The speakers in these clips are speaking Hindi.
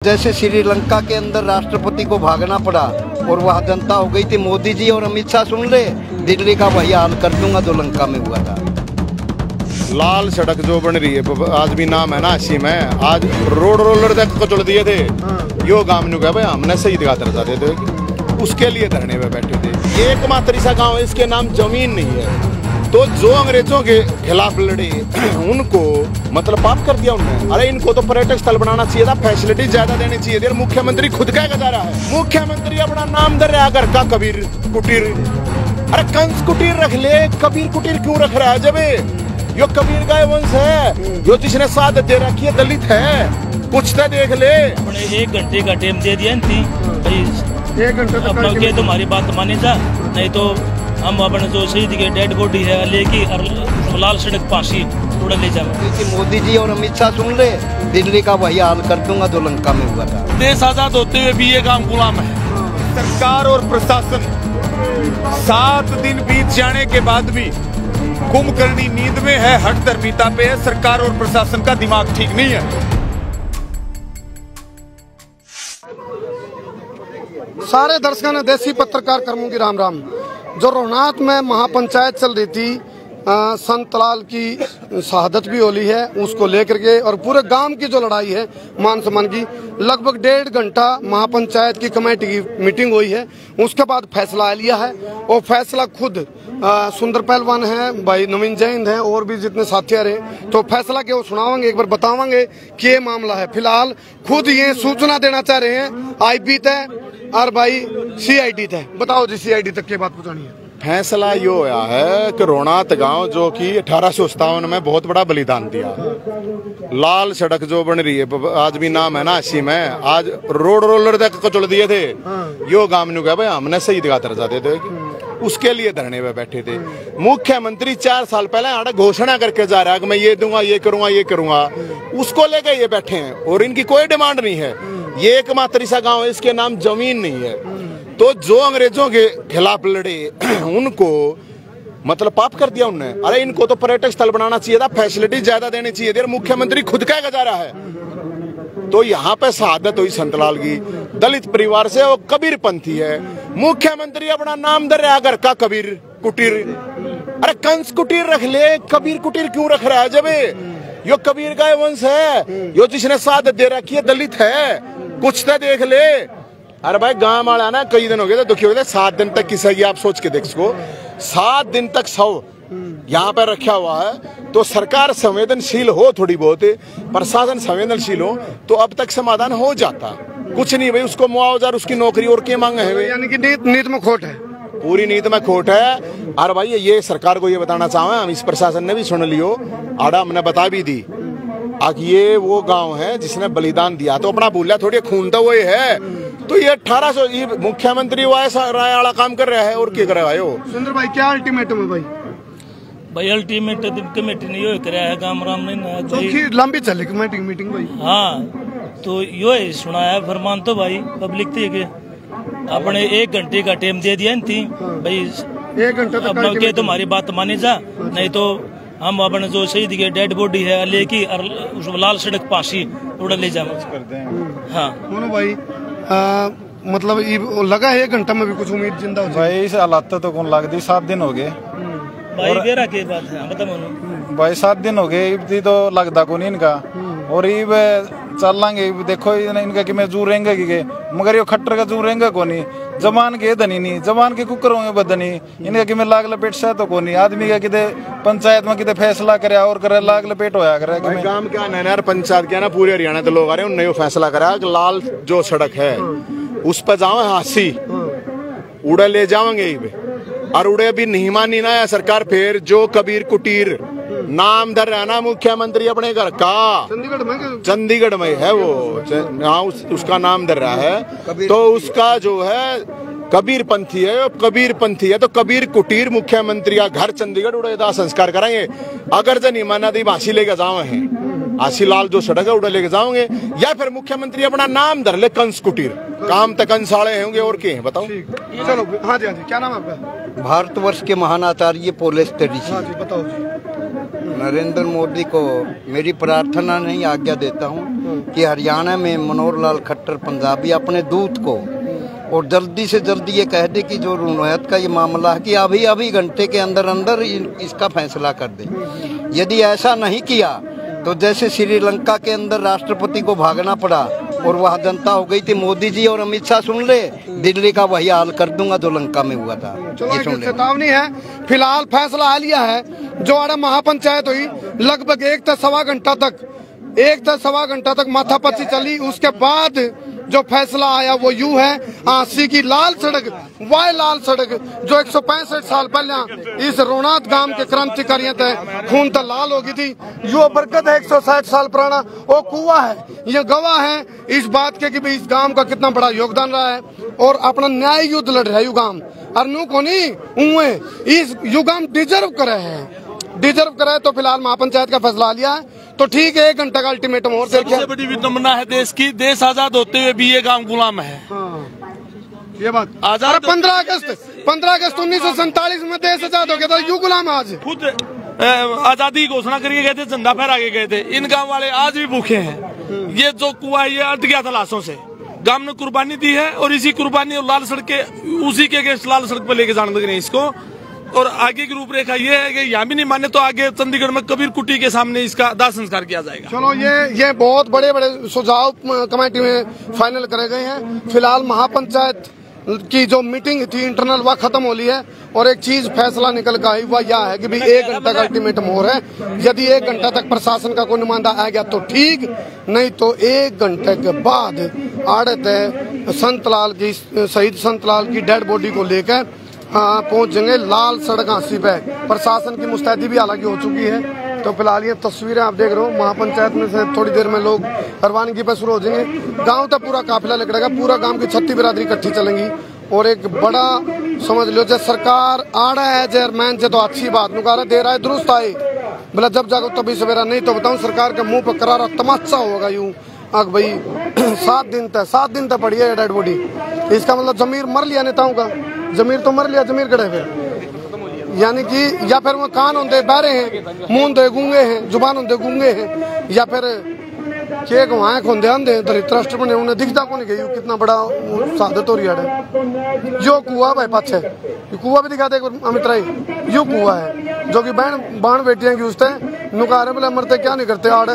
जैसे श्रीलंका के अंदर राष्ट्रपति को भागना पड़ा और वहाँ जनता हो गई थी, मोदी जी और अमित शाह सुन ले, दिल्ली का वही हाल कर दूंगा जो लंका में हुआ था। लाल सड़क जो बन रही है, आज भी नाम है ना अस्सी में, आज रोड रोलर तक को चल दिए थे। यो गांव नु भाई हमने सही दिखा चाहते थे, उसके लिए धरने में बैठे थे। एकमात्र ऐसा गाँव है इसके नाम जमीन नहीं है, तो जो अंग्रेजों के खिलाफ लड़े उनको मतलब पाप कर दिया उन्होंने। अरे इनको तो पर्यटक स्थल बनाना चाहिए था, फैसिलिटी ज्यादा देनी चाहिए थी। मुख्यमंत्री खुद का जा रहा है, मुख्यमंत्री अपना नाम दे रहा घर का कबीर कुटीर। अरे कंस कुटीर रख ले, कबीर कुटीर क्यों रख रहा है? जब यो कबीर का वंश है, जो जिसने साथ दे रखी है, दलित है, कुछ तो देख ले। 1 घंटे का टाइम दे दिया थी, 1 घंटे तक तुम्हारी बात माने जा, नहीं तो हम अपने जो शहीद के डेड बॉडी है लेके लाल सड़क फांसी उड़ा ले जाओ। मोदी जी और अमित शाह सुन ले, दिल्ली का वही हाल कर दूंगा जो लंका में हुआ था। देश आजाद होते हुए भी ये काम गुलाम है। सरकार और प्रशासन 7 दिन बीत जाने के बाद भी कुंभकर्णी नींद में है, हट दरपीता पे है। सरकार और प्रशासन का दिमाग ठीक नहीं है। सारे दर्शकों ने देसी पत्रकार कर्मों की राम राम। जो रोहनात में महापंचायत चल रही थी, संत लाल की शहादत भी होली है, उसको लेकर के और पूरे गांव की जो लड़ाई है मान सम्मान की, लगभग 1.5 घंटा महापंचायत की कमेटी की मीटिंग हुई है। उसके बाद फैसला लिया है और फैसला खुद सुंदर पहलवान है, भाई नवीन जैन है और भी जितने साथी रहे, तो फैसला के वो सुनावांगे, एक बार बतावांगे कि ये मामला है। फिलहाल खुद ये सूचना देना चाह रहे हैं आईबी तक और भाई सीआईडी तक। बताओ जी, सीआईडी तक की बात पहुंचानी है। फैसला यो होया है कि रोहनात गांव जो कि 1857 में बहुत बड़ा बलिदान दिया, लाल सड़क जो बन रही है, आज भी नाम है ना अस्सी में, आज रोड रोलर तक को चल दिए थे। यो गांव नु भाई हमने सही दिखा चाहते थे, उसके लिए धरने में बैठे थे। मुख्यमंत्री 4 साल पहले आड़ा घोषणा करके जा रहा है कि मैं ये दूंगा, ये करूंगा, ये करूंगा, उसको लेकर ये बैठे हैं और इनकी कोई डिमांड नहीं है। ये एकमात्र ऐसा गाँव है इसके नाम जमीन नहीं है, तो जो अंग्रेजों के खिलाफ लड़े उनको मतलब पाप कर दिया उन्होंने। अरे इनको तो पर्यटक स्थल बनाना चाहिए था, फैसिलिटी ज्यादा देनी चाहिए थी। मुख्यमंत्री खुद का जा रहा है, तो यहाँ पे शहादत हुई संतलाल की, दलित परिवार से, वो कबीर पंथी है। मुख्यमंत्री अपना नाम दे रहा घर का कबीर कुटीर। अरे कंस कुटीर रख ले, कबीर कुटीर क्यों रख रहा है? जब यो कबीर का वंश है, यो जिसने साथ दे रखी है, दलित है, कुछ तो देख ले। अरे भाई गांव वाला ना कई दिन हो गए थे, दुखी हो गए थे। 7 दिन तक किसी की आप सोच के देख सको, 7 दिन तक शव यहाँ पे रखा हुआ है। तो सरकार संवेदनशील हो, थोड़ी बहुत प्रशासन संवेदनशील हो, तो अब तक समाधान हो जाता। कुछ नहीं भाई, उसको मुआवजा और उसकी नौकरी और क्या मांगे है? यानी कि नीत में खोट है, पूरी नीत में खोट है। अरे भाई ये सरकार को ये बताना चाहे, हम इस प्रशासन ने भी सुन लियो, आड़ा हमने बता भी दी, ये वो गांव है जिसने बलिदान दिया, तो अपना भूलिया थोड़ी, खून तो वही है। तो ये 1800 मुख्यमंत्री राय वाला काम कर रहा है और क्या कर रहा है? सुंदर भाई क्या अल्टीमेटम है भाई? भाई अल्टीमेट कमेटी ने यो कराया है, काम राम नहीं ना तो लंबी चले मीटिंग भाई। हाँ, तो यो सुनाया फरमान तो भाई पब्लिक थी के अपने 1 घंटे का टाइम दे दिया थी भाई, 1 घंटे तक तुम्हारी बात माने जा, नहीं तो हम अपने जो शहीद के डेड बॉडी है लेके लाल सड़क फांसी उड़ा ले जाओ। हाँ भाई, मतलब लगा है 1 घंटा में भी कुछ उम्मीद जिंदा हो भाई? इस हालात तो कौन लगती, 7 दिन हो गए भाई, गेरा के बात है बता भाई, 7 दिन हो गए, इब तो लगता को नहीं इनका। और इब चल लांगे, देखो इनका कि मैं जू रहेंगे कि, मगर ये खट्टर का जू रहेंगे को नहीं, जबान के धनी नहीं, जबान के कुकर होंगे बदनी, इनका कि मैं लाग लपेट से तो को नहीं। आदमी का किते पंचायत में किते फैसला करे और करे, लाग लपेट होया करे। गांव क्या नैनार पंचायत क्या ना, पूरे हरियाणा के लोग आ रहे हैं, उन्होंने फैसला करा कि लाल जो सड़क है उस पर जाओ, हासी उड़ा ले जाओगे, और उड़े भी नहीं मानी ना सरकार। फिर जो कबीर कुटीर नाम धर रहा ना मुख्यमंत्री अपने घर का, चंडीगढ़ में है वो, उसका नाम धर रहा है, तो उसका जो है कबीर पंथी है, कबीर पंथी है, तो कबीर कुटीर मुख्यमंत्री का घर चंडीगढ़ उड़ेदा संस्कार कराएंगे। अगर जो नहीं माना तो आशी लेके जाओ है, आशी लाल जो सड़क है उड़ा लेके जाओगे, या फिर मुख्यमंत्री अपना नाम धर ले कंस कुटीर, काम तक कंसाले होंगे और क्या है बताओ। चलो हाँ जी, हाँ जी, क्या नाम है आपका? भारतवर्ष के महान आचार्य पोलेस तेरी। हाँ जी, बताओ जी। नरेंद्र मोदी को मेरी प्रार्थना नहीं, आज्ञा देता हूँ कि हरियाणा में मनोहर लाल खट्टर पंजाबी अपने दूत को और जल्दी से जल्दी ये कह दे कि जो रोहतक का ये मामला है कि अभी घंटे के अंदर अंदर इसका फैसला कर दे। यदि ऐसा नहीं किया तो जैसे श्रीलंका के अंदर राष्ट्रपति को भागना पड़ा और वह जनता हो गई थी, मोदी जी और अमित शाह सुन ले, दिल्ली का वही हाल कर दूंगा जो लंका में हुआ था। ये सुन ले। चेतावनी है, फिलहाल फैसला आ लिया है। जो आड़ा महापंचायत हुई लगभग 1 से सवा घंटा तक माथापच्ची चली। उसके बाद जो फैसला आया वो यूं है, आंसी की लाल सड़क, वह लाल सड़क जो 165 साल पहले इस रोनात गांव के क्रांतिकारियों थे खून तो लाल हो गई थी। यो बरकत है 160 साल पुराना वो कुआं है। ये गवाह है इस बात के कि इस गांव का कितना बड़ा योगदान रहा है और अपना न्याय युद्ध लड़ रहा है। यू गांव अरनू को नहीं उए इस यू गांव डिजर्व करे तो फिलहाल महापंचायत का फैसला लिया है तो ठीक है। 1 घंटा का अल्टीमेटम और सबसे बड़ी विडंबना है देश की, देश आजाद होते हुए भी ये गांव गुलाम है। ये बात आजाद 15 अगस्त 1947 में देश आजाद हो गया था, यू गुलाम आज खुद आजादी की घोषणा करके गए थे, झंडा फहरा के गए थे। इन गांव वाले आज भी भूखे हैं। ये जो कुआं ये अट गया था लाशों से, गांव ने कुर्बानी दी है और इसी कुर्बानी और लाल सड़क के उसी के अगेंस्ट लाल सड़क पर लेके जाने लगे हैं इसको। और आगे की रूपरेखा ये है कि यहाँ भी नहीं माने तो आगे चंडीगढ़ में कबीर कुटी के सामने इसका दाह संस्कार किया जाएगा। चलो ये बहुत बड़े सुझाव कमेटी में फाइनल करे गए हैं। फिलहाल महापंचायत की जो मीटिंग थी इंटरनल वह खत्म हो ली है और एक चीज फैसला निकल कर आई वह यह है कि भाई 1 घंटा का अल्टीमेटम हो रहा है। यदि 1 घंटा तक प्रशासन का कोई नुमाइंदा आ गया तो ठीक, नहीं तो 1 घंटे के बाद आड़त है शहीद संतलाल की डेड बॉडी को लेकर पहुंच जाएंगे लाल सड़क हांसी पे। प्रशासन की मुस्तैदी भी हालांकि हो चुकी है। तो फिलहाल ये तस्वीरें आप देख रहे हो, महापंचायत में से थोड़ी देर में लोग रवानगी पे शुरू हो जाएंगे। गांव तक पूरा काफिला निकलेगा, पूरा गांव की 36 बिरादरी इकट्ठी चलेंगी और एक बड़ा समझ लो जब सरकार आ रहा है चेयरमैन से तो अच्छी बात नुकारा दे रहा है, दुरुस्त आए बोला जब जागो तभी सवेरा, नहीं तो बताऊं सरकार के मुंह पर करारा तमाचा होगा यूं अग भाई 7 दिन तक पड़ी है डेड बॉडी। इसका मतलब जमीर मर लिया नेताओं का, जमीर तो मर लिया, जमीर कड़े फिर यानी कि या फिर वो कान होंगे बहरे हैं, मुंह होंगे गूंगे हैं, जुबान होंगे गूंगे हैं, या फिर केक वहाँ होंगे अंधे धरित्राष्ट्र बने उन्हें दिखता को नहीं गई कितना बड़ा शहादत हो रही है। यो कुआ भाई पाछे कुआ भी दिखा दे अमित राय, यो कुआ है जो कि बाण बेटियां की उससे नुकारे बोले मरते क्या नहीं करते आड़े।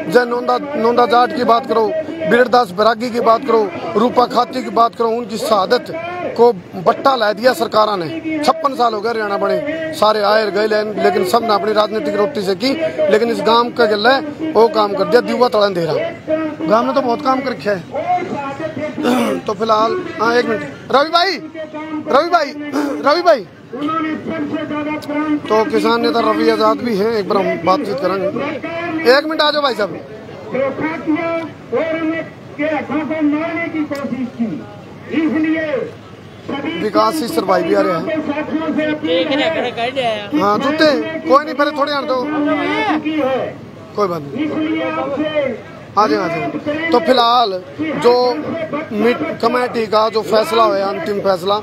जय नोंदा जाट की बात करो, बीरदास बैरागी की बात करो, रूपा खाती की बात करो, उनकी शहादत को बट्टा ला दिया सरकारों ने। 56 साल हो गए हरियाणा बने, सारे आए गए लेकिन सब ने अपनी राजनीतिक रोटी से की, लेकिन इस गांव का गला है वो काम कर दिया दीवा तड़ा अंधेरा। गांव ने तो बहुत काम कर रखा है। तो फिलहाल हाँ 1 मिनट रवि भाई तो किसान नेता रवि आजाद भी हैं, एक बार हम बातचीत करेंगे। 1 मिनट आ जाओ भाई साहब। विकास ही सरवाई भी आ रहे हैं। हाँ जूते कोई नहीं, पहले थोड़े आने दो, कोई बात नहीं, आ जाए। तो फिलहाल जो कमेटी का जो फैसला हुआ अंतिम फैसला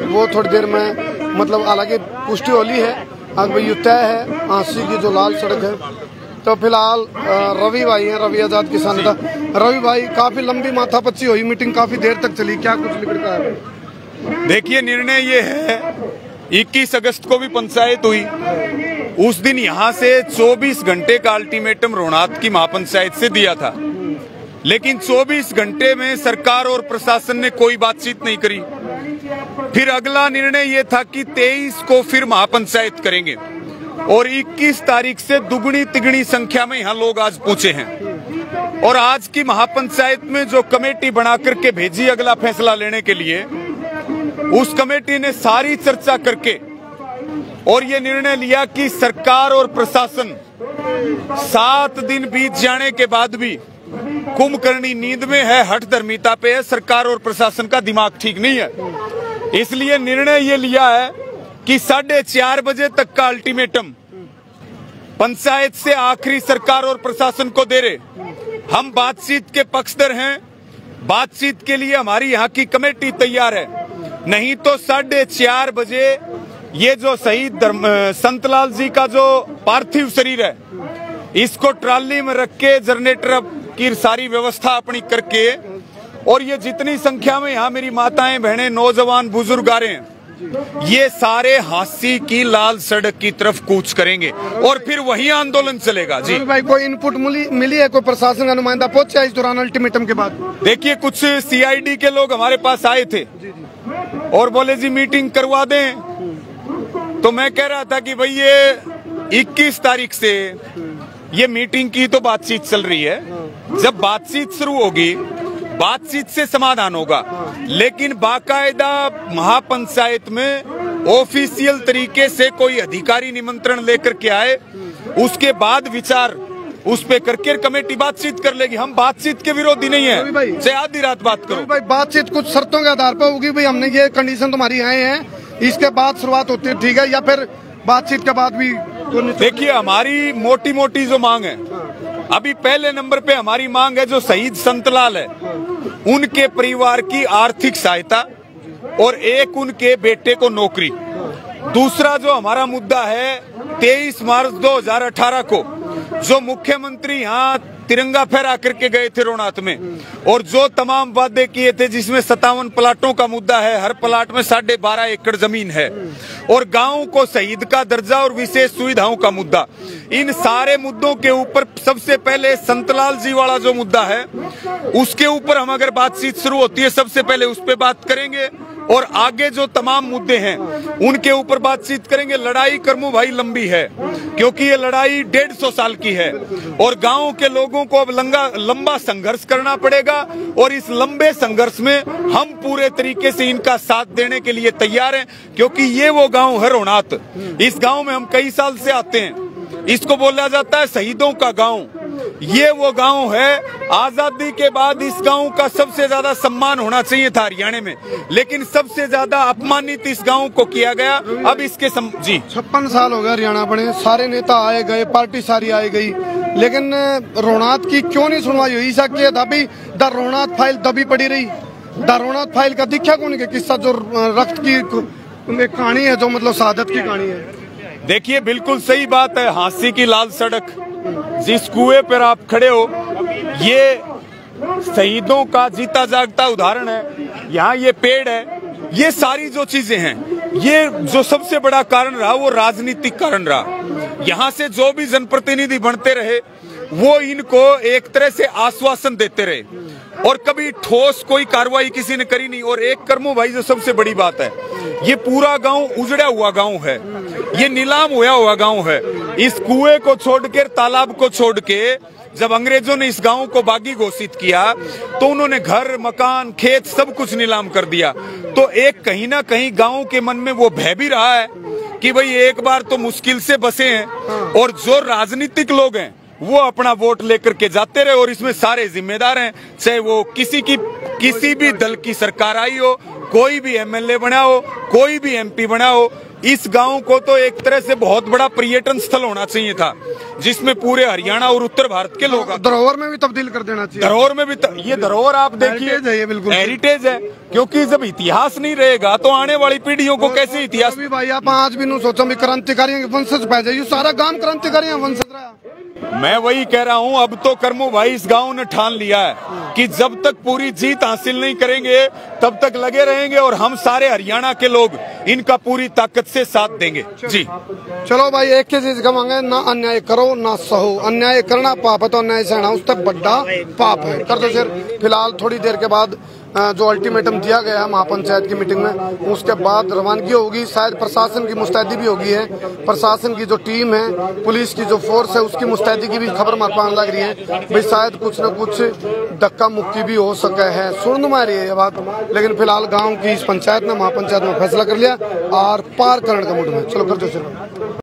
वो थोड़ी देर में मतलब हालांकि पुष्टि होली है, अगर ये तय है आंसी की जो लाल सड़क है। तो फिलहाल रवि भाई हैं, रवि आजाद किसान नेता। रवि भाई काफी लंबी माथापच्ची हुई, मीटिंग काफी देर तक चली, क्या कुछ निकलता है? देखिए निर्णय ये है, 21 अगस्त को भी पंचायत हुई, उस दिन यहाँ से 24 घंटे का अल्टीमेटम रोहतक की महापंचायत से दिया था, लेकिन 24 घंटे में सरकार और प्रशासन ने कोई बातचीत नहीं करी। फिर अगला निर्णय ये था कि 23 को फिर महापंचायत करेंगे और 21 तारीख से दुगनी तिगनी संख्या में यहाँ लोग आज पहुंचे हैं। और आज की महापंचायत में जो कमेटी बना करके भेजी अगला फैसला लेने के लिए, उस कमेटी ने सारी चर्चा करके और ये निर्णय लिया कि सरकार और प्रशासन 7 दिन बीत जाने के बाद भी कुंभकर्णी नींद में है, हठधर्मिता पे है। सरकार और प्रशासन का दिमाग ठीक नहीं है, इसलिए निर्णय ये लिया है कि 4:30 बजे तक का अल्टीमेटम पंचायत से आखिरी सरकार और प्रशासन को दे रहे। हम बातचीत के पक्षधर हैं, बातचीत के लिए हमारी यहाँ की कमेटी तैयार है, नहीं तो 4:30 बजे ये जो शहीद संतलाल जी का जो पार्थिव शरीर है इसको ट्राली में रख के जनरेटर की सारी व्यवस्था अपनी करके, और ये जितनी संख्या में यहाँ मेरी माताएं बहनें नौजवान बुजुर्ग आ रहे हैं, ये सारे हांसी की लाल सड़क की तरफ कूच करेंगे और फिर वही आंदोलन चलेगा। जी भाई, कोई इनपुट मिली है? कोई प्रशासन का नुमाइंदा पहुंचा इस दौरान अल्टीमेटम के बाद? देखिए, कुछ सीआईडी के लोग हमारे पास आए थे और बोले जी मीटिंग करवा दें। तो मैं कह रहा था कि भाई ये 21 तारीख से ये मीटिंग की तो बातचीत चल रही है, जब बातचीत शुरू होगी बातचीत से समाधान होगा, लेकिन बाकायदा महापंचायत में ऑफिशियल तरीके से कोई अधिकारी निमंत्रण लेकर के आए, उसके बाद विचार उस पे करके कमेटी बातचीत कर लेगी। हम बातचीत के विरोधी नहीं है, चाहे आधी रात बात करो। भाई, बातचीत कुछ शर्तों के आधार पर होगी, भाई हमने ये कंडीशन तुम्हारी आए हैं, इसके बाद शुरुआत होती है, ठीक है? या फिर बातचीत के बाद भी? देखिए, हमारी मोटी मोटी जो मांग है, अभी पहले नंबर पे हमारी मांग है जो शहीद संतलाल है उनके परिवार की आर्थिक सहायता और एक उनके बेटे को नौकरी। दूसरा जो हमारा मुद्दा है 23 मार्च 2018 को जो मुख्यमंत्री यहाँ तिरंगा फहरा करके गए थे रोहनात में, और जो तमाम वादे किए थे, जिसमें 57 प्लाटों का मुद्दा है, हर प्लाट में 12.5 एकड़ जमीन है, और गांव को शहीद का दर्जा और विशेष सुविधाओं का मुद्दा, इन सारे मुद्दों के ऊपर सबसे पहले संतलाल जी वाला जो मुद्दा है उसके ऊपर हम अगर बातचीत शुरू होती है सबसे पहले उस पर बात करेंगे, और आगे जो तमाम मुद्दे हैं उनके ऊपर बातचीत करेंगे। लड़ाई करमू भाई लंबी है, क्योंकि ये लड़ाई 150 साल की है और गांव के लोगों को अब लंबा संघर्ष करना पड़ेगा, और इस लंबे संघर्ष में हम पूरे तरीके से इनका साथ देने के लिए तैयार हैं, क्योंकि ये वो गांव है रोहनात। इस गांव में हम कई साल से आते हैं, इसको बोला जाता है शहीदों का गांव। ये वो गांव है, आजादी के बाद इस गांव का सबसे ज्यादा सम्मान होना चाहिए था हरियाणा में, लेकिन सबसे ज्यादा अपमानित इस गांव को किया गया। अब इसके जी 56 साल हो गए हरियाणा बने, सारे नेता आए गए, पार्टी सारी आई गई, लेकिन रोहनात की क्यों नहीं सुनवाई हुई? ऐसा किया था भी द रोहनात फाइल दबी पड़ी रही। द रोहनात फाइल का दिखा कौन के किस्सा, जो रक्त की कहानी है, जो मतलब शहादत की कहानी है? देखिए, बिल्कुल सही बात है, हांसी की लाल सड़क जिस कुएं पर आप खड़े हो, ये शहीदों का जीता जागता उदाहरण है। यहाँ ये पेड़ है, ये सारी जो चीजें हैं, ये जो सबसे बड़ा कारण रहा वो राजनीतिक कारण रहा। यहाँ से जो भी जनप्रतिनिधि बनते रहे वो इनको एक तरह से आश्वासन देते रहे और कभी ठोस कोई कार्रवाई किसी ने करी नहीं। और एक कर्मो भाई जो सबसे बड़ी बात है, ये पूरा गांव उजड़ा हुआ गांव है, ये नीलाम हुआ हुआ गांव है। इस कुएं को छोड़कर, तालाब को छोड़ के जब अंग्रेजों ने इस गांव को बागी घोषित किया तो उन्होंने घर, मकान, खेत सब कुछ नीलाम कर दिया। तो एक कहीं ना कहीं गांव के मन में वो भय भी रहा है कि भाई एक बार तो मुश्किल से बसे हैं, और जो राजनीतिक लोग हैं वो अपना वोट लेकर के जाते रहे, और इसमें सारे जिम्मेदार हैं, चाहे वो किसी भी दल की सरकार आई हो, कोई भी एमएलए बना हो, कोई भी एमपी बना हो। इस गांव को तो एक तरह से बहुत बड़ा पर्यटन स्थल होना चाहिए था, जिसमें पूरे हरियाणा और उत्तर भारत के लोग, धरोहर में भी तब्दील कर देना चाहिए। धरोहर में भी ये धरोहर आप देखिए, बिल्कुल हेरिटेज है, क्योंकि जब इतिहास नहीं रहेगा तो आने वाली पीढ़ियों को कैसे इतिहास। भाई आप आज भी नहीं सोचो क्रांतिकारियों के वंशज पै जाइए, सारा गांव क्रांतिकारी वंशज रहा। मैं वही कह रहा हूं, अब तो कर्मो भाई इस गांव ने ठान लिया है कि जब तक पूरी जीत हासिल नहीं करेंगे तब तक लगे रहेंगे, और हम सारे हरियाणा के लोग इनका पूरी ताकत से साथ देंगे। जी चलो भाई, एक ही चीज कमांगे, ना अन्याय करो ना सहो। अन्याय करना पाप है तो अन्याय सहना उससे बड़ा पाप है। कर दो सर। फिलहाल थोड़ी देर के बाद जो अल्टीमेटम दिया गया है महापंचायत की मीटिंग में, उसके बाद रवानगी होगी। शायद प्रशासन की मुस्तैदी भी होगी है, प्रशासन की जो टीम है, पुलिस की जो फोर्स है, उसकी मुस्तैदी की भी खबर मारपान लग रही है भाई, शायद कुछ न कुछ धक्का मुक्की भी हो सके है। सुन मारी है ये बात, लेकिन फिलहाल गाँव की इस पंचायत ने, महापंचायत में फैसला कर लिया और पार करने का मूड में। चलो कर दो सर।